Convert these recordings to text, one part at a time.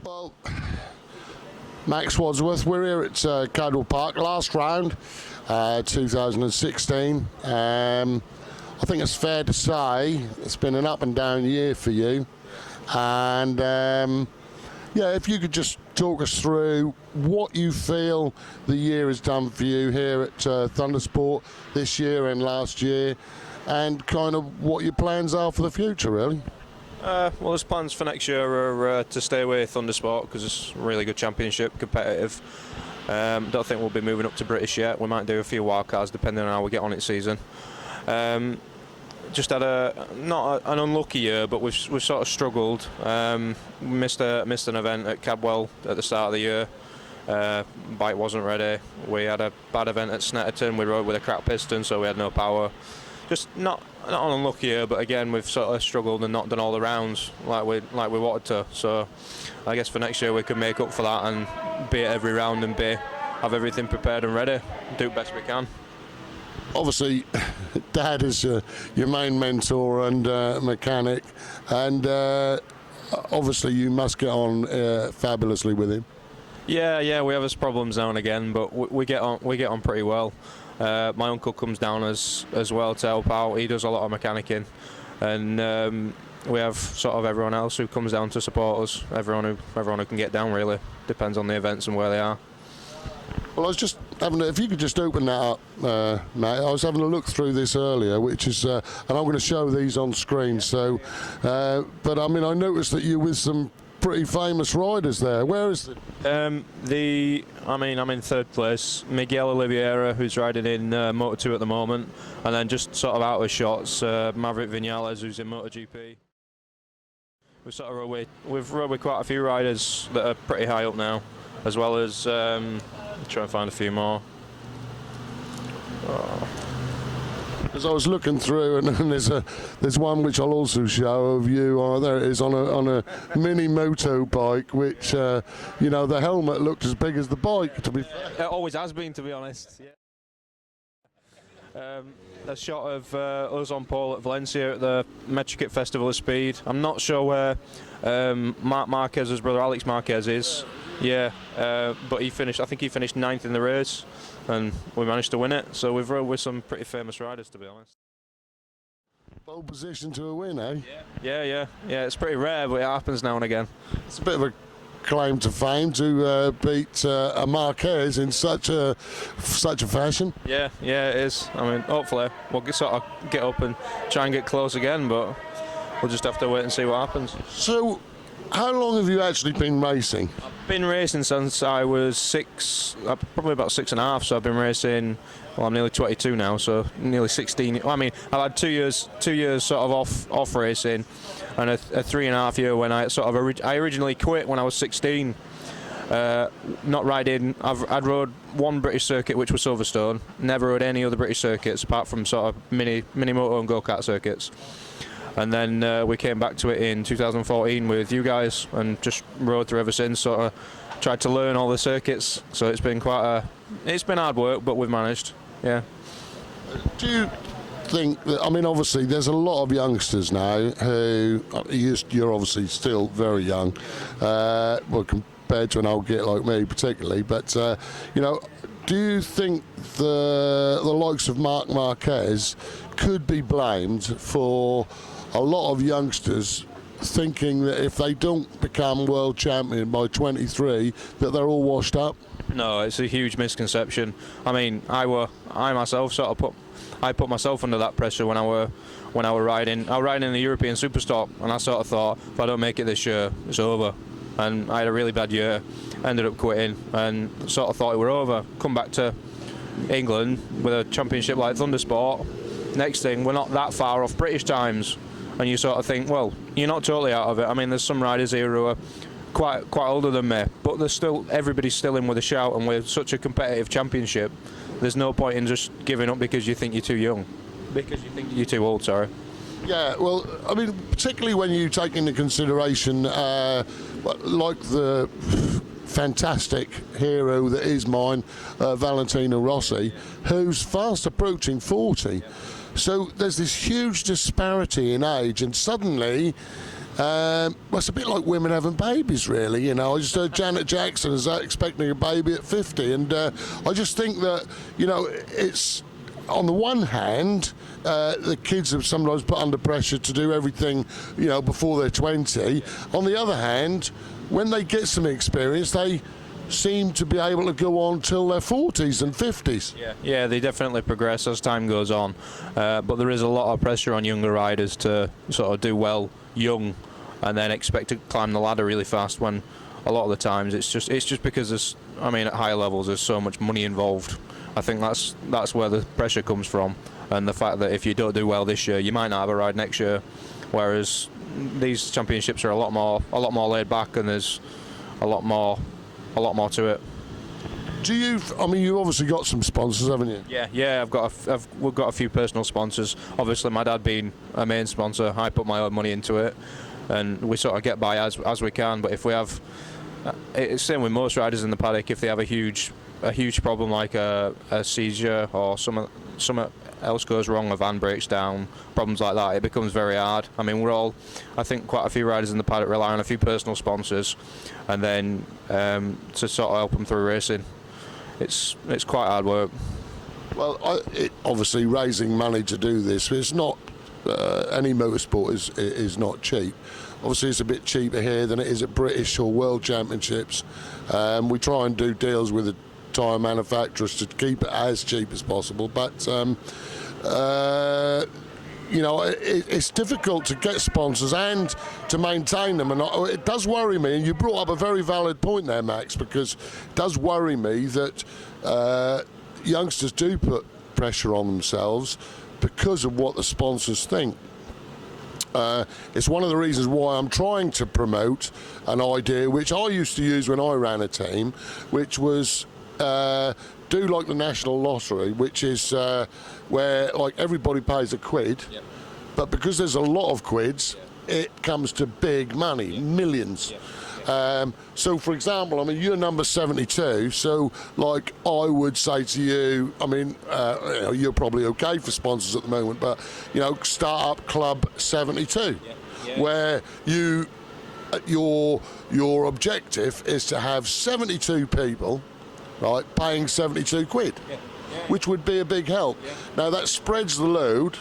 Well, Max Wadsworth, we're here at Cadwell Park, last round, 2016. I think it's fair to say it's been an up and down year for you. And yeah, if you could just talk us through what you feel the year has done for you here at Thundersport this year and last year, and kind of what your plans are for the future, really. Well, there's plans for next year are to stay with Thundersport because it's a really good championship, competitive. Don't think we'll be moving up to British yet. We might do a few wildcards depending on how we get on its season. Just had not an unlucky year, but we've sort of struggled. Missed an event at Cadwell at the start of the year. Bike wasn't ready. We had a bad event at Snetterton. We rode with a cracked piston, so we had no power. Just not an unlucky year, but again we've sort of struggled and not done all the rounds like we wanted to. So I guess for next year we can make up for that and be at every round and have everything prepared and ready. Do the best we can. Obviously, Dad is your main mentor and mechanic, and obviously you must get on fabulously with him. Yeah, we have his problems now and again, but we get on pretty well. My uncle comes down as well to help out. He does a lot of mechanicking, and we have sort of everyone else who comes down to support us. Everyone who can get down, really depends on the events and where they are. Well, I was just having, if you could just open that up, Matt. I was having a look through this earlier, which is, and I'm going to show these on screen. So, but I mean, I noticed that you're with some pretty famous riders there. Where is it? I'm in third place. Miguel Oliveira, who's riding in Moto2 at the moment, and then just sort of out of shots, Maverick Vinales, who's in MotoGP. We've rode with quite a few riders that are pretty high up now, as well as try and find a few more. As I was looking through, and there's one which I'll also show of you. Oh, there it is on a mini moto bike, which you know, the helmet looked as big as the bike. To be fair, it always has been, to be honest. Yeah. A shot of us on pole at Valencia at the Metrikit Festival of Speed. I'm not sure where Mark Marquez's brother Alex Marquez is. Yeah, but I think he finished 9th in the race, and we managed to win it. So we've rode with some pretty famous riders, to be honest. Pole position to a win, eh? Yeah. It's pretty rare, but it happens now and again. It's a bit of a claim to fame to beat a Marquez in such a fashion. Yeah, it is. I mean, hopefully we'll sort of get up and try and get close again, but we'll just have to wait and see what happens. So, how long have you actually been racing? I've been racing since I was 6, probably about 6.5. So I've been racing. Well, I'm nearly 22 now, so nearly 16. Well, I mean, I've had 2 years sort of off racing, and a 3.5 year when I sort of I originally quit when I was 16. Not riding. I'd rode one British circuit, which was Silverstone. Never rode any other British circuits apart from sort of mini moto and go-kart circuits. And then we came back to it in 2014 with you guys, and just rode through ever since. Sort of tried to learn all the circuits. So it's been it's been hard work, but we've managed. Yeah. Do you think that, I mean, obviously there's a lot of youngsters now who, you're obviously still very young, well, compared to an old git like me particularly, but you know, do you think the likes of Marc Marquez could be blamed for a lot of youngsters thinking that if they don't become world champion by 23, that they're all washed up? No, it's a huge misconception. I mean, I myself sort of put myself under that pressure when I were riding. I was riding in the European Superstock, and I sort of thought, if I don't make it this year, it's over. And I had a really bad year, ended up quitting, and sort of thought it were over. Come back to England with a championship like Thundersport. Next thing, we're not that far off British times, and you sort of think, well, you're not totally out of it. I mean, there's some riders here who are quite older than me, but everybody's still in with a shout, and with such a competitive championship, there's no point in just giving up because you think you're too young, because you think you're too old. Sorry. Yeah, well, I mean, particularly when you take into consideration like the fantastic hero that is mine, Valentino Rossi, who's fast approaching 40. So there's this huge disparity in age, and suddenly Well, it's a bit like women having babies, really. You know, I just heard Janet Jackson is expecting a baby at 50, and I just think that, you know, it's on the one hand, the kids are sometimes put under pressure to do everything, you know, before they're 20. On the other hand, when they get some experience, they seem to be able to go on till their 40s and 50s. Yeah, they definitely progress as time goes on, but there is a lot of pressure on younger riders to sort of do well young and then expect to climb the ladder really fast, when a lot of the times it's just because there's, I mean, at higher levels there's so much money involved. I think that's where the pressure comes from, and the fact that if you don't do well this year, you might not have a ride next year, whereas these championships are a lot more laid back, and there's a lot more to it. Do you? I mean, you obviously got some sponsors, haven't you? Yeah. We've got a few personal sponsors. Obviously, my dad being a main sponsor, I put my own money into it, and we sort of get by as we can. But if we have, it's same with most riders in the paddock. If they have a huge problem like a seizure or something else goes wrong, a van breaks down, problems like that, it becomes very hard. I mean, I think quite a few riders in the paddock rely on a few personal sponsors, and then to sort of help them through racing. It's quite hard work. Well, obviously raising money to do this, it's not any motorsport is not cheap. Obviously, it's a bit cheaper here than it is at British or World Championships. We try and do deals with the tyre manufacturers to keep it as cheap as possible, but you know, it's difficult to get sponsors and to maintain them, and it does worry me, and you brought up a very valid point there, Max, because it does worry me that youngsters do put pressure on themselves because of what the sponsors think. It's one of the reasons why I'm trying to promote an idea which I used to use when I ran a team, which was do like the National Lottery, which is where like everybody pays a quid, but because there's a lot of quids, it comes to big money, millions. So for example, I mean, you're number 72, so like I would say to you, I mean, you know, you're probably okay for sponsors at the moment, but you know, start up Club 72, where your objective is to have 72 people, right, paying 72 quid, which would be a big help. Now that spreads the load.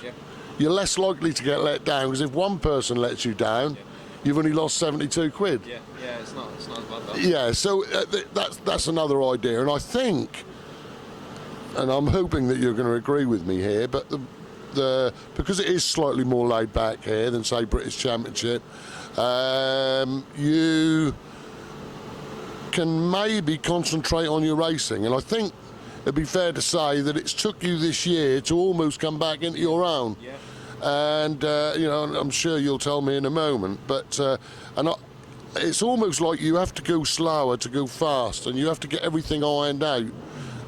You're less likely to get let down, because if one person lets you down, you've only lost 72 quid. It's not as bad. Yeah, so that's another idea, and I think, and I'm hoping that you're going to agree with me here, but because it is slightly more laid back here than say British Championship, you can maybe concentrate on your racing, and I think it'd be fair to say that it's took you this year to almost come back into your own. And you know, I'm sure you'll tell me in a moment, but it's almost like you have to go slower to go fast, and you have to get everything ironed out.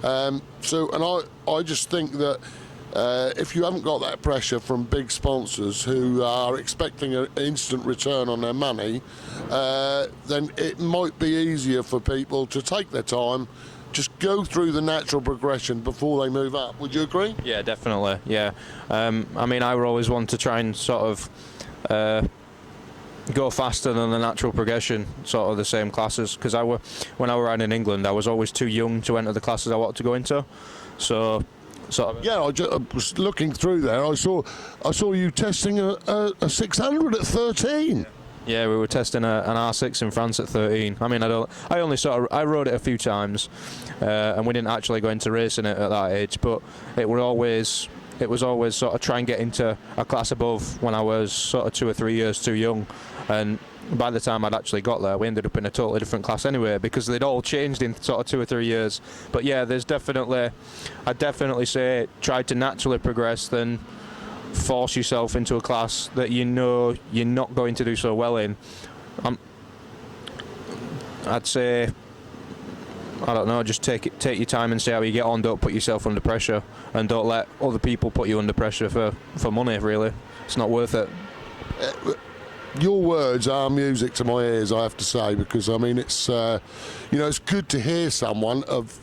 I just think that if you haven't got that pressure from big sponsors who are expecting an instant return on their money, then it might be easier for people to take their time, just go through the natural progression before they move up. Would you agree? Yeah, definitely. Yeah. I mean, I would always want to try and sort of go faster than the natural progression, sort of the same classes, because when I was riding in England, I was always too young to enter the classes I wanted to go into. So sort of. Yeah, I was looking through there. I saw you testing a 600 at 13. Yeah, we were testing an R6 in France at 13. I mean, I rode it a few times, and we didn't actually go into racing it at that age. But it was always sort of try and get into a class above when I was sort of 2 or 3 years too young. And by the time I'd actually got there, we ended up in a totally different class anyway, because they'd all changed in sort of 2 or 3 years. But yeah, I'd definitely say try to naturally progress than force yourself into a class that you know you're not going to do so well in. I'd say, I don't know, just take your time and see how you get on. Don't put yourself under pressure, and don't let other people put you under pressure for money, really. It's not worth it. Your words are music to my ears, I have to say, because I mean, it's you know, it's good to hear someone of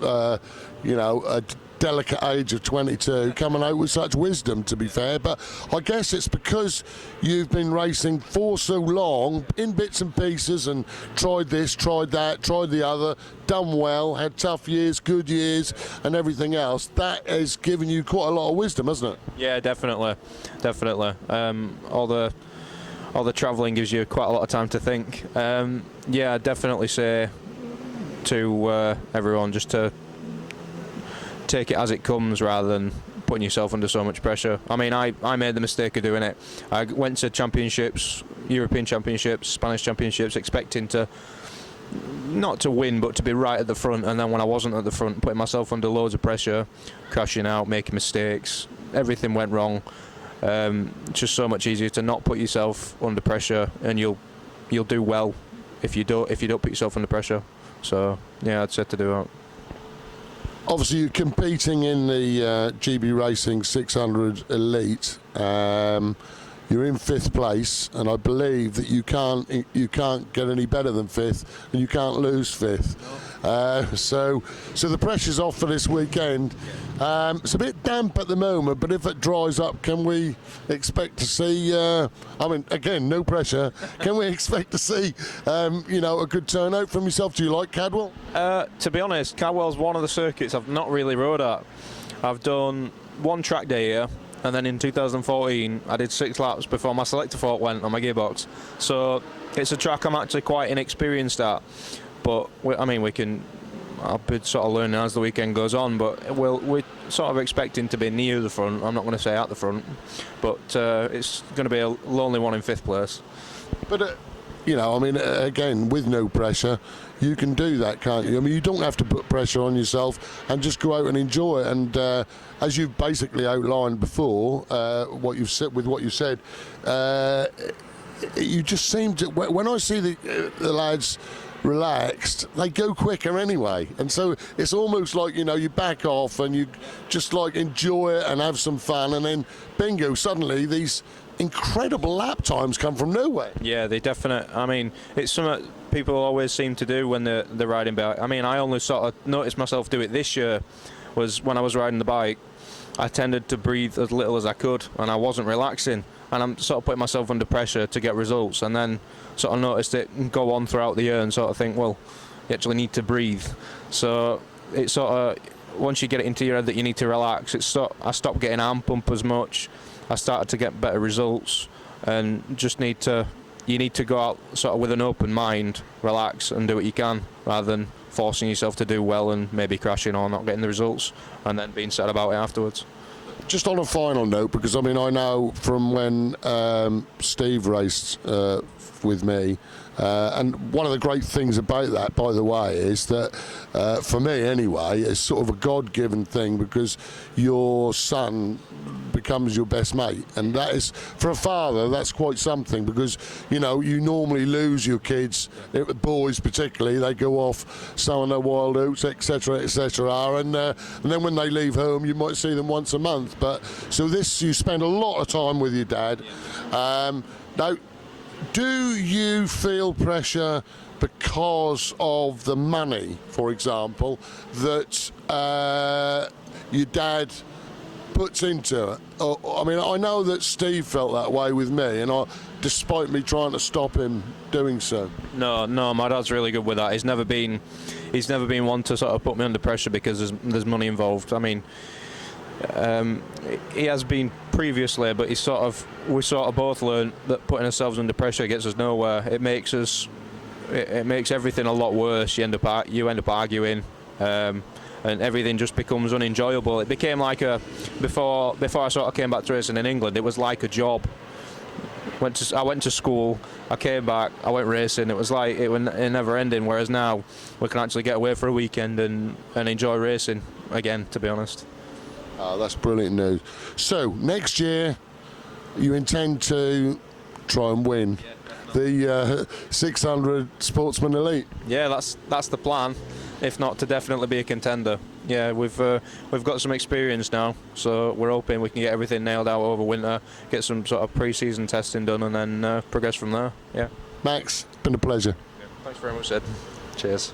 you know, a delicate age of 22, coming out with such wisdom, to be fair. But I guess it's because you've been racing for so long in bits and pieces and tried this, tried that, tried the other, done well, had tough years, good years, and everything else. That has given you quite a lot of wisdom, hasn't it? Yeah, definitely. All the travelling gives you quite a lot of time to think. Yeah, I'd definitely say to everyone just to take it as it comes rather than putting yourself under so much pressure. I mean, I made the mistake of doing it. I went to championships, European championships, Spanish championships, expecting to not to win but to be right at the front, and then when I wasn't at the front, putting myself under loads of pressure, crashing out, making mistakes, everything went wrong. It's just so much easier to not put yourself under pressure, and you'll do well if you don't put yourself under pressure. So yeah, I'd say to do that. Obviously, you're competing in the GB Racing 600 Elite. You're in 5th place, and I believe that you can't get any better than 5th, and you can't lose 5th. So the pressure's off for this weekend. It's a bit damp at the moment, but if it dries up, can we expect to see? I mean, again, no pressure. Can we expect to see, a good turnout from yourself? Do you like Cadwell? To be honest, Cadwell's one of the circuits I've not really rode at. I've done one track day here. And then in 2014, I did 6 laps before my selector fork went on my gearbox. So it's a track I'm actually quite inexperienced at. But I'll be sort of learning as the weekend goes on. But we're sort of expecting to be near the front. I'm not going to say at the front, but it's going to be a lonely one in 5th place. But again, with no pressure, you can do that, can't you? I mean, you don't have to put pressure on yourself and just go out and enjoy it. And as you've basically outlined before, what you said, you just seem to. When I see the lads relaxed, they go quicker anyway, and so it's almost like you back off and you just like enjoy it and have some fun, and then bingo, suddenly these incredible lap times come from nowhere. Yeah, they definitely. I mean, it's something people always seem to do when they're riding bike. I mean, I only sort of noticed myself do it this year. Was when I was riding the bike, I tended to breathe as little as I could, and I wasn't relaxing. And I'm sort of putting myself under pressure to get results, and then sort of noticed it go on throughout the year, and sort of think, well, you actually need to breathe. So it's sort of once you get it into your head that you need to relax, I stopped getting arm pump as much. I started to get better results, and just you need to go out sort of with an open mind, relax and do what you can, rather than forcing yourself to do well and maybe crashing or not getting the results and then being sad about it afterwards. Just on a final note, because I mean, I know from when Steve raced with me, and one of the great things about that, by the way, is that for me anyway, it's sort of a God-given thing, because your son becomes your best mate, and that is, for a father, that's quite something, because you normally lose your kids, boys particularly, they go off sowing their wild oats, etc., and then when they leave home, you might see them once a month. But so this, you spend a lot of time with your dad. Now, do you feel pressure because of the money, for example, that your dad puts into it? I mean, I know that Steve felt that way with me, and despite me trying to stop him doing so. No, my dad's really good with that. He's never been one to sort of put me under pressure because there's money involved. I mean, he has been previously, but we sort of both learned that putting ourselves under pressure gets us nowhere. It makes everything a lot worse. You end up arguing, and everything just becomes unenjoyable. It became like before I sort of came back to racing in England, it was like a job. I went to school, I came back, I went racing. It was like it never ending. Whereas now we can actually get away for a weekend and enjoy racing again, to be honest. Oh, that's brilliant news. So next year, you intend to try and win the 600 Sportsman Elite? Yeah, that's the plan. If not, to definitely be a contender. Yeah, we've got some experience now, so we're hoping we can get everything nailed out over winter, get some sort of pre-season testing done, and then progress from there. Yeah. Max, it's been a pleasure. Yeah, thanks very much, Sid. Cheers.